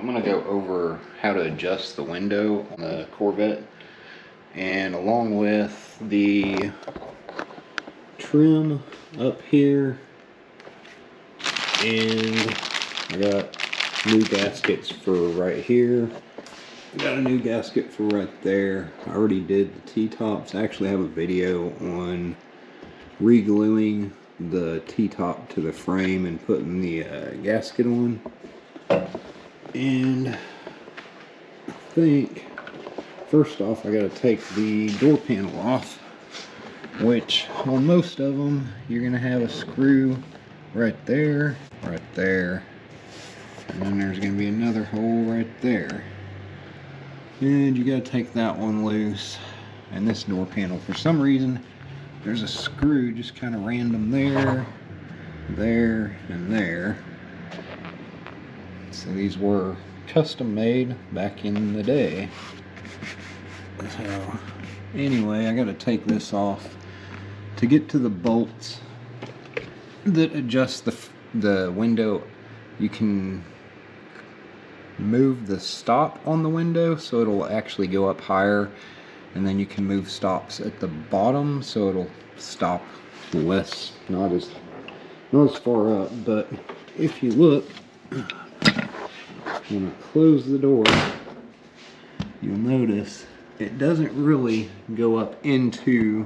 I'm going to go over how to adjust the window on the Corvette, and along with the trim up here, and I got new gaskets for right here. I got a new gasket for right there. I already did the T-tops. I actually have a video on re-gluing the T-top to the frame and putting the gasket on. And I think first off I gotta take the door panel off, which on most of them you're gonna have a screw right there, and then there's gonna be another hole right there. And you gotta take that one loose. And this door panel, for some reason, there's a screw just kind of random there, and there. So these were custom made back in the day. So anyway, I gotta take this off to get to the bolts that adjust the window. You can move the stop on the window so it'll actually go up higher, and then you can move stops at the bottom so it'll stop less, not as far up. But if you look, when I close the door, you'll notice it doesn't really go up into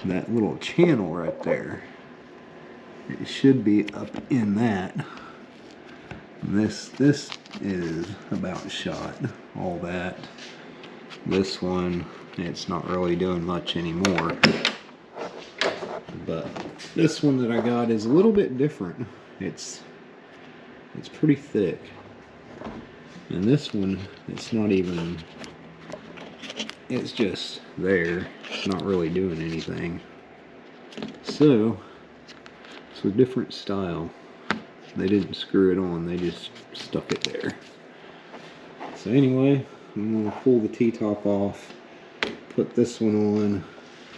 that little channel right there. It should be up in that. This is about shot. All that. This one, it's not really doing much anymore. But this one that I got is a little bit different. It's pretty thick. And this one, it's not even, it's just there. It's not really doing anything. So, it's a different style. They didn't screw it on, they just stuck it there. So anyway, I'm going to pull the T-top off, put this one on,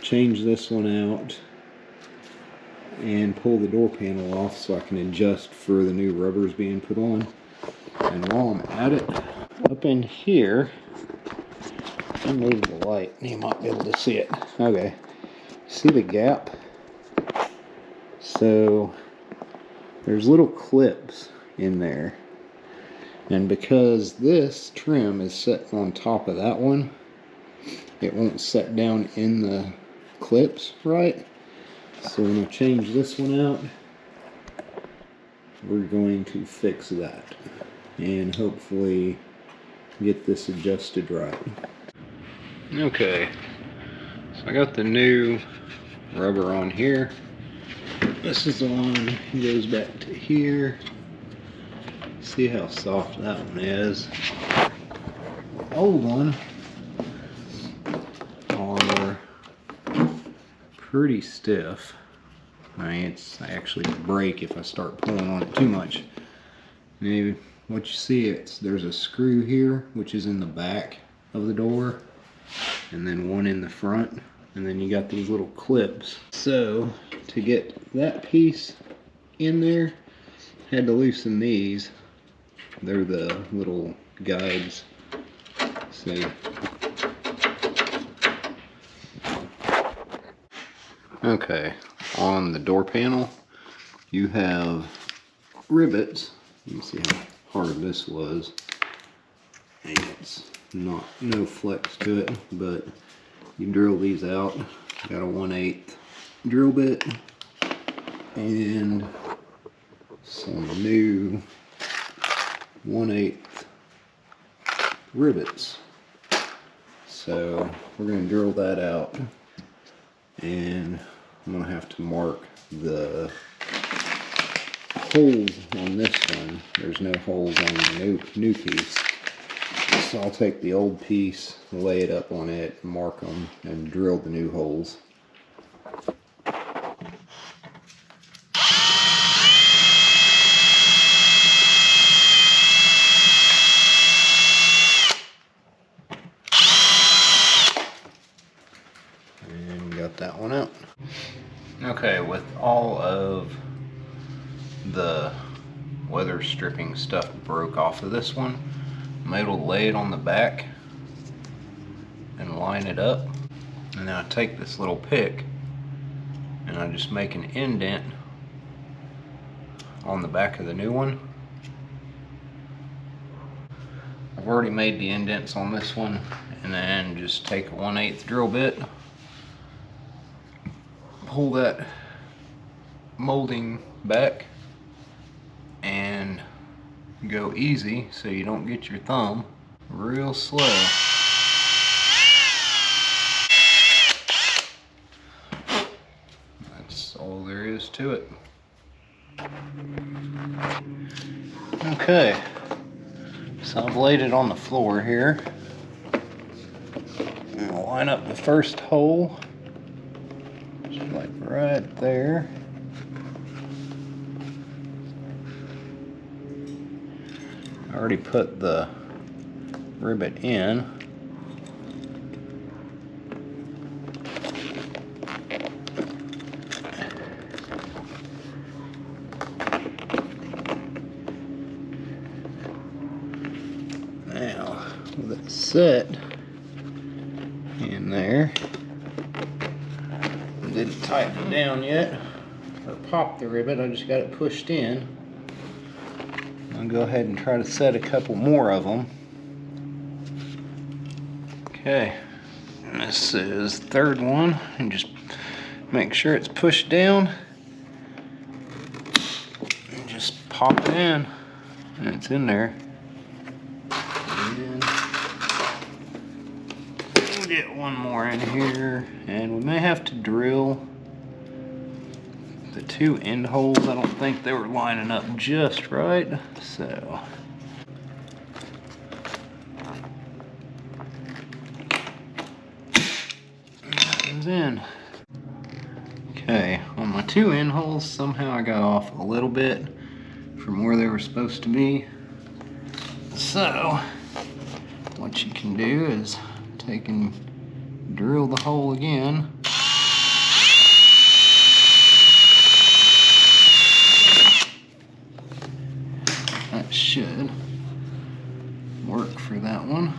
change this one out, and pull the door panel off so I can adjust for the new rubbers being put on. And while I'm at it, up in here, I moved the light, you might be able to see it. Okay, see the gap? So there's little clips in there, and because this trim is set on top of that one, it won't set down in the clips right. So when I change this one out, we're going to fix that and hopefully get this adjusted right. Okay, so I got the new rubber on here. This is the one that goes back to here. See how soft that one is. The old one are pretty stiff. I mean, it's actually break if I start pulling on it too much. Maybe what you see, there's a screw here, which is in the back of the door, and then one in the front, and then you got these little clips. So to get that piece in there, had to loosen these. They're the little guides. See? Okay, on the door panel, you have rivets. You can see how hard this was. And it's no flex to it, but you drill these out. Got a 1/8 drill bit and some new 1/8 rivets. So we're going to drill that out, and I'm going to have to mark the holes on this one. There's no holes on the new piece. So I'll take the old piece, lay it up on it, mark them, and drill the new holes. And got that one out. Okay, with all of the weather stripping stuff broke off of this one. I'm able to lay it on the back and line it up. And then I take this little pick and I just make an indent on the back of the new one. I've already made the indents on this one, and then just take a 1/8 drill bit, pull that molding back, and go easy so you don't get your thumb, real slow. That's all there is to it. Okay, so I've laid it on the floor here. And I'll line up the first hole, just like right there. I already put the rivet in. Now, with it set in there, I didn't tighten it down yet or pop the rivet, I just got it pushed in. I'll go ahead and try to set a couple more of them. Okay, and this is the third one, and just make sure it's pushed down and just pop it in, and it's in there. And we'll get one more in here, and we may have to drill the two end holes. I don't think they were lining up just right, so that goes in. Okay, on my two end holes, somehow I got off a little bit from where they were supposed to be. So what you can do is take and drill the hole again. That should work for that one.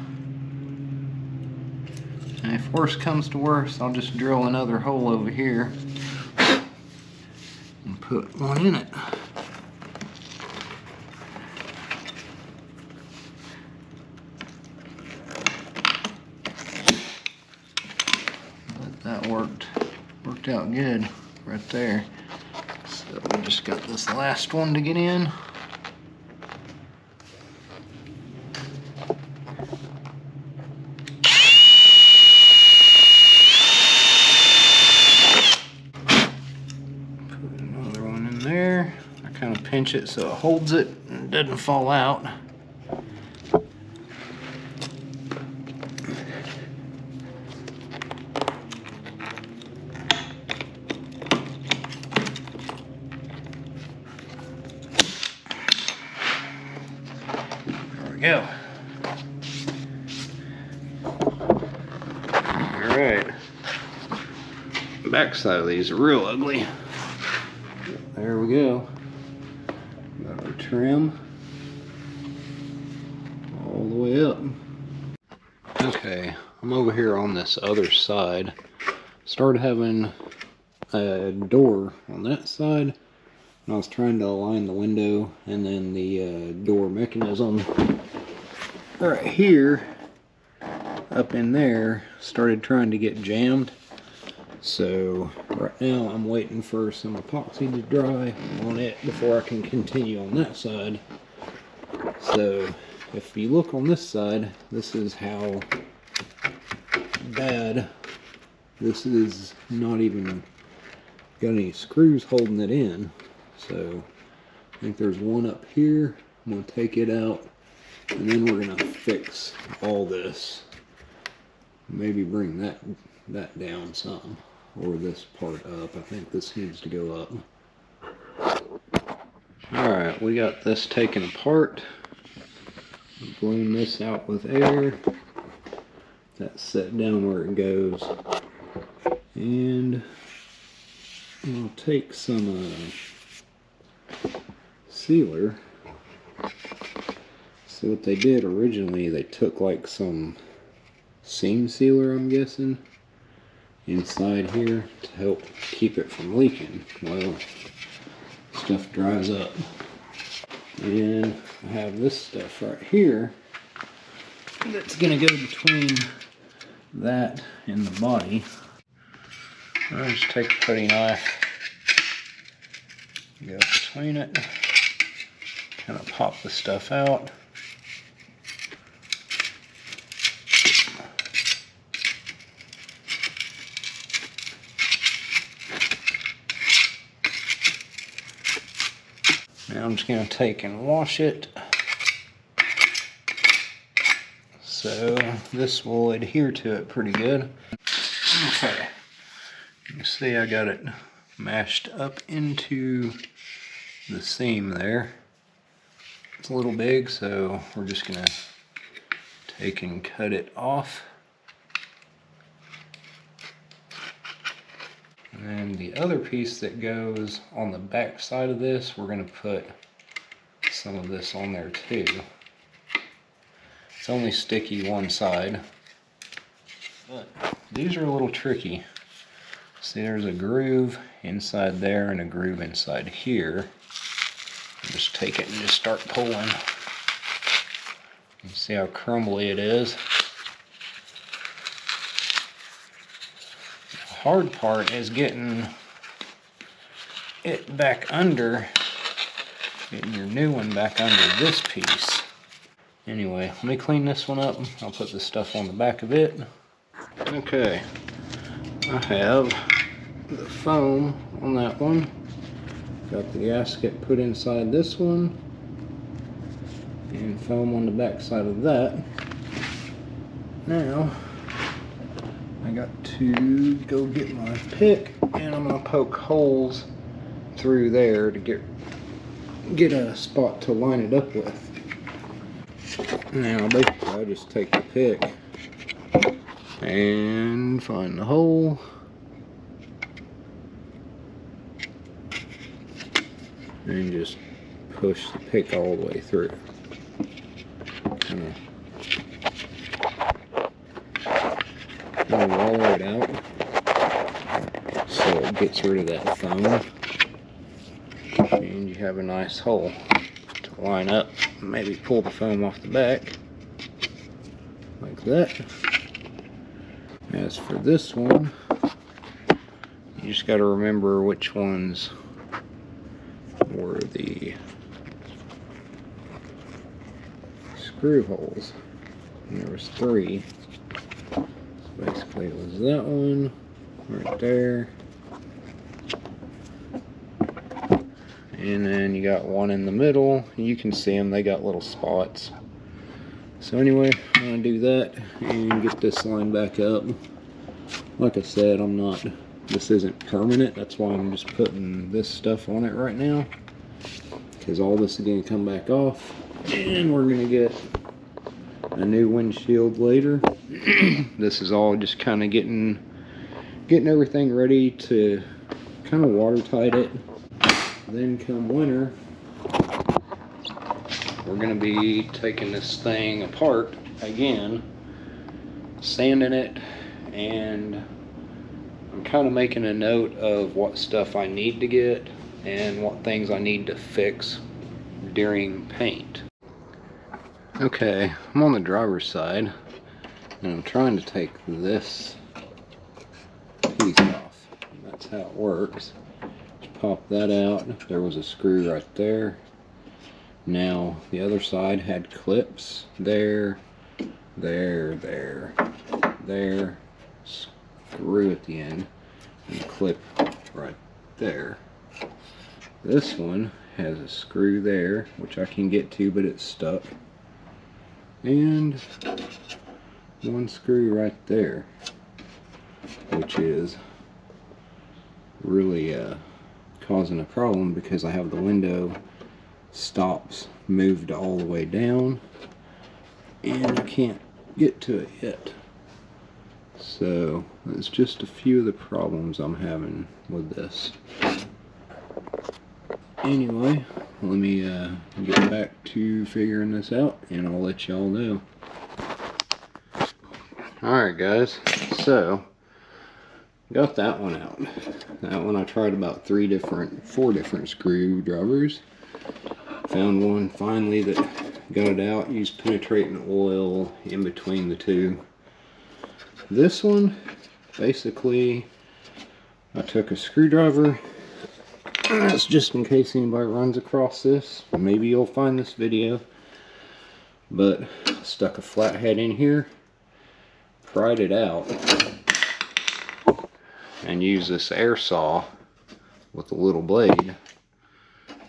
And if worse comes to worse, I'll just drill another hole over here and put one in it. But that worked out good right there. So we just got this last one to get in. Kind of pinch it so it holds it and doesn't fall out. There we go. All right. Back side of these are real ugly. There we go. Got our trim all the way up. Okay, I'm over here on this other side. Started having a door on that side, and I was trying to align the window and then the door mechanism right here up in there started trying to get jammed. So right now I'm waiting for some epoxy to dry on it before I can continue on that side. So if you look on this side, this is how bad this is. Not even got any screws holding it in. So I think there's one up here. I'm going to take it out, and then we're going to fix all this. Maybe bring that down some. Or this part up. I think this needs to go up. Alright, we got this taken apart. Blowing this out with air. That's set down where it goes. And I'll take some sealer So what they did originally, they took like some seam sealer, I'm guessing, inside here to help keep it from leaking. Well, stuff dries up. And I have this stuff right here that's gonna go between that and the body. I'll just take a putty knife, go between it, kind of pop the stuff out. Now I'm just going to take and wash it. So this will adhere to it pretty good. Okay. You can see I got it mashed up into the seam there. It's a little big, so we're just going to take and cut it off. And then the other piece that goes on the back side of this, we're going to put some of this on there too. It's only sticky one side, but these are a little tricky. See, there's a groove inside there and a groove inside here. Just take it and just start pulling. You see how crumbly it is. The hard part is getting it back under, getting your new one back under this piece. Anyway, let me clean this one up. I'll put the stuff on the back of it. Okay, I have the foam on that one. Got the gasket put inside this one, and foam on the back side of that. Now, I got to go get my pick, and I'm gonna poke holes through there to get a spot to line it up with. Now basically I just take the pick and find the hole, and just push the pick all the way through. Kind of wallow it out so it gets rid of that foam, and you have a nice hole to line up. Maybe pull the foam off the back like that. As for this one, you just got to remember which ones were the screw holes. And there was 3. So basically it was that one right there, and then you got one in the middle. You can see them, they got little spots. So anyway, I'm gonna do that and get this line back up. Like I said, this isn't permanent, that's why I'm just putting this stuff on it right now, because all this is gonna come back off, and we're gonna get a new windshield later. This is all just kind of getting everything ready to kind of watertight it. Then come winter, we're going to be taking this thing apart again, sanding it, and I'm kind of making a note of what stuff I need to get and what things I need to fix during paint. Okay, I'm on the driver's side, and I'm trying to take this piece off. That's how it works. Just pop that out. There was a screw right there. Now the other side had clips there, there, screw at the end, and a clip right there. This one has a screw there, which I can get to, but it's stuck. And one screw right there, which is really causing a problem because I have the window stops moved all the way down and I can't get to it yet. So that's just a few of the problems I'm having with this. Anyway, let me get back to figuring this out, and I'll let y'all know. Alright guys, so got that one out. That one I tried about 4 different screwdrivers. Found one finally that got it out. Used penetrating oil in between the two. This one, basically, I took a screwdriver. That's just in case anybody runs across this. Maybe you'll find this video. But stuck a flathead in here, pried it out, and used this air saw with a little blade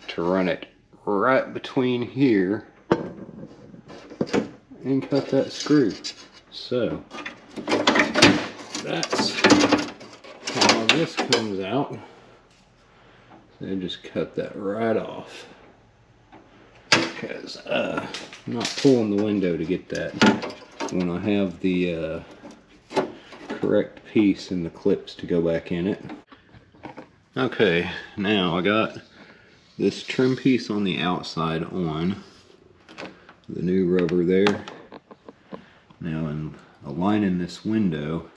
to run it right between here and cut that screw. So that's how this comes out. So just cut that right off, because I'm not pulling the window to get that when I have the correct piece and the clips to go back in it. Okay, now I got this trim piece on the outside on, the new rubber there. Now in aligning this window,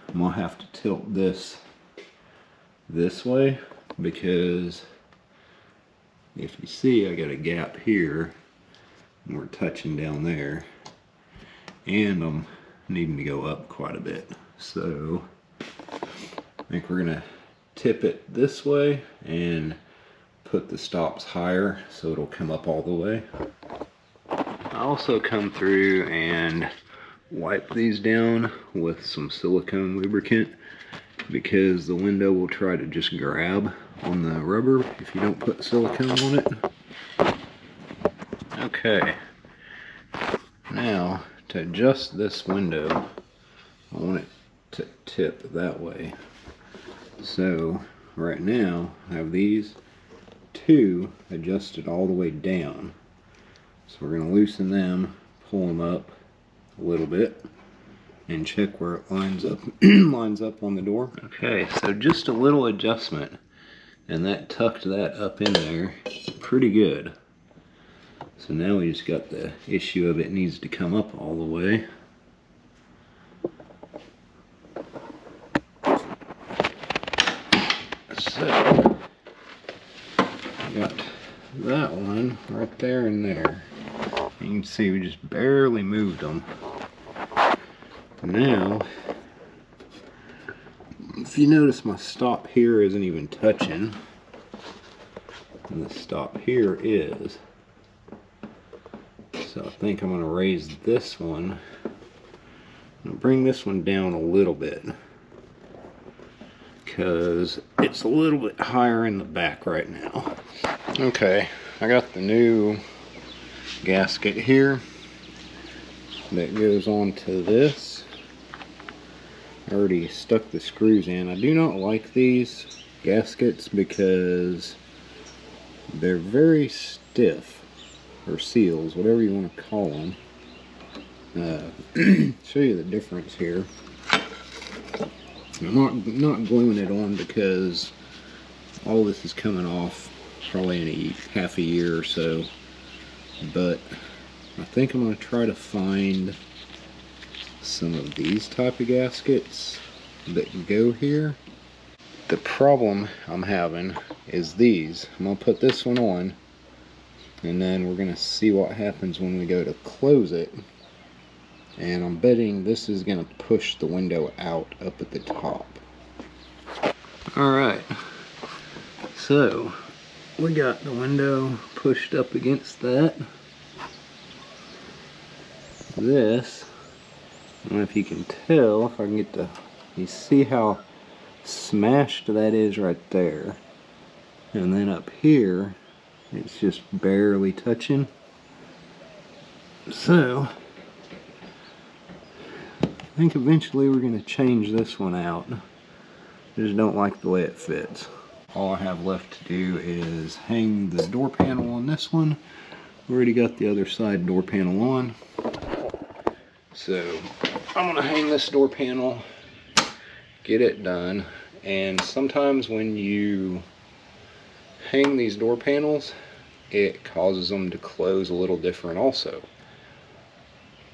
I'm gonna have to tilt this way, because if you see, I got a gap here and we're touching down there, and I'm needing to go up quite a bit. So I think we're gonna tip it this way and put the stops higher so it'll come up all the way. I also come through and wipe these down with some silicone lubricant, because the window will try to just grab on the rubber if you don't put silicone on it. Okay, now to adjust this window, I want it to tip that way. So right now I have these two adjusted all the way down. So we're going to loosen them, pull them up a little bit, and check where it lines up lines up on the door. Okay, so just a little adjustment, and that tucked that up in there pretty good. So now we just got the issue of it needs to come up all the way. So I got that one right there and there. You can see we just barely moved them. Now, if you notice, my stop here isn't even touching, and the stop here is. So I think I'm going to raise this one and bring this one down a little bit, because it's a little bit higher in the back right now. Okay, I got the new gasket here that goes onto this. I already stuck the screws in. I do not like these gaskets because they're very stiff, or seals, whatever you want to call them. Show you the difference here. I'm not gluing it on because all this is coming off probably in half a year or so, but I think I'm going to try to find some of these type of gaskets that go here. The problem I'm having is these. I'm going to put this one on, and then we're going to see what happens when we go to close it. And I'm betting this is going to push the window out up at the top. Alright, so we got the window pushed up against that. This, I don't know if you can tell, if I can get to, you see how smashed that is right there. And then up here, it's just barely touching. So I think eventually we're going to change this one out. I just don't like the way it fits. All I have left to do is hang the door panel on this one. Already got the other side door panel on. So I'm going to hang this door panel, get it done. And sometimes when you hang these door panels, it causes them to close a little different also.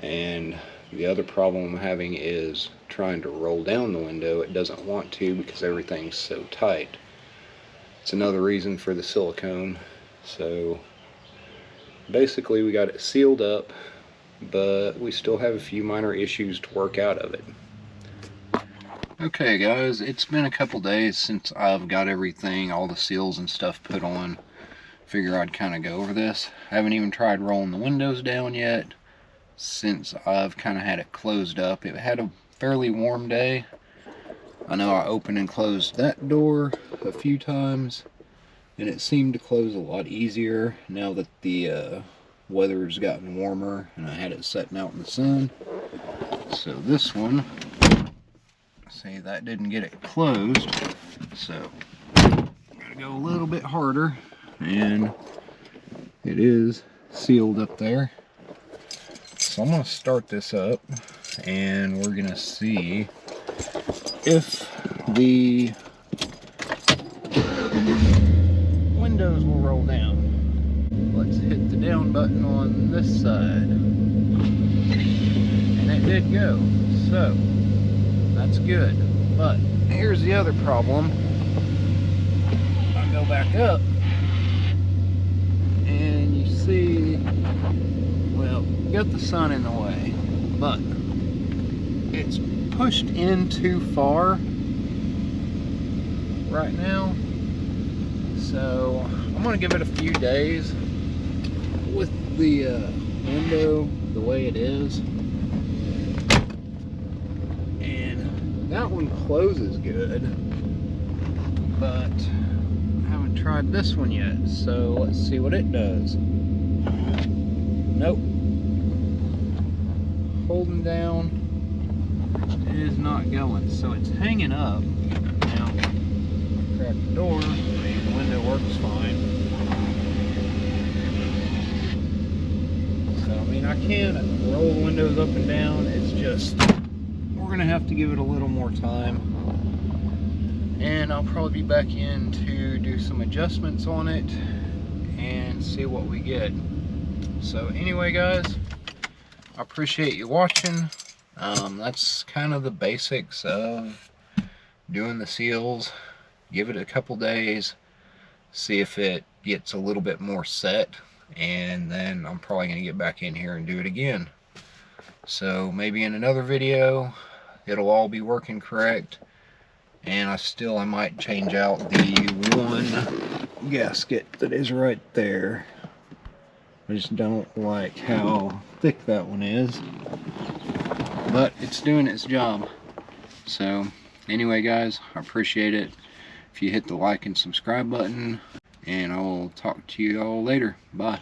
And the other problem I'm having is trying to roll down the window. It doesn't want to because everything's so tight. It's another reason for the silicone. So basically we got it sealed up, but we still have a few minor issues to work out of it. Okay guys, it's been a couple days since I've got everything, all the seals and stuff put on. Figure I'd kind of go over this. I haven't even tried rolling the windows down yet since I've kind of had it closed up. It had a fairly warm day. I know I opened and closed that door a few times and it seemed to close a lot easier now that the weather's gotten warmer and I had it sitting out in the sun. So this one, see, that didn't get it closed, so I'm gonna go a little bit harder, and it is sealed up there. So I'm gonna start this up and we're gonna see if the windows will roll down. Let's hit the down button on this side, and it did go, so that's good. But here's the other problem. I go back up and you see, well, got the sun in the way, but it's pushed in too far right now. So I'm gonna give it a few days with the window the way it is. And that one closes good, but I haven't tried this one yet, so let's see what it does. Nope. Holding down, it is not going, so it's hanging up. Now, crack the door, the window works fine. So, I mean, I can roll the windows up and down, it's just, we're gonna have to give it a little more time. And I'll probably be back in to do some adjustments on it and see what we get. So anyway guys, I appreciate you watching. That's kind of the basics of doing the seals. Give it a couple days, see if it gets a little bit more set, and then I'm probably going to get back in here and do it again. So maybe in another video it'll all be working correct, and I might change out the one gasket that is right there. I just don't like how thick that one is, but it's doing its job. So anyway guys, I appreciate it if you hit the like and subscribe button, and I'll talk to you all later. Bye.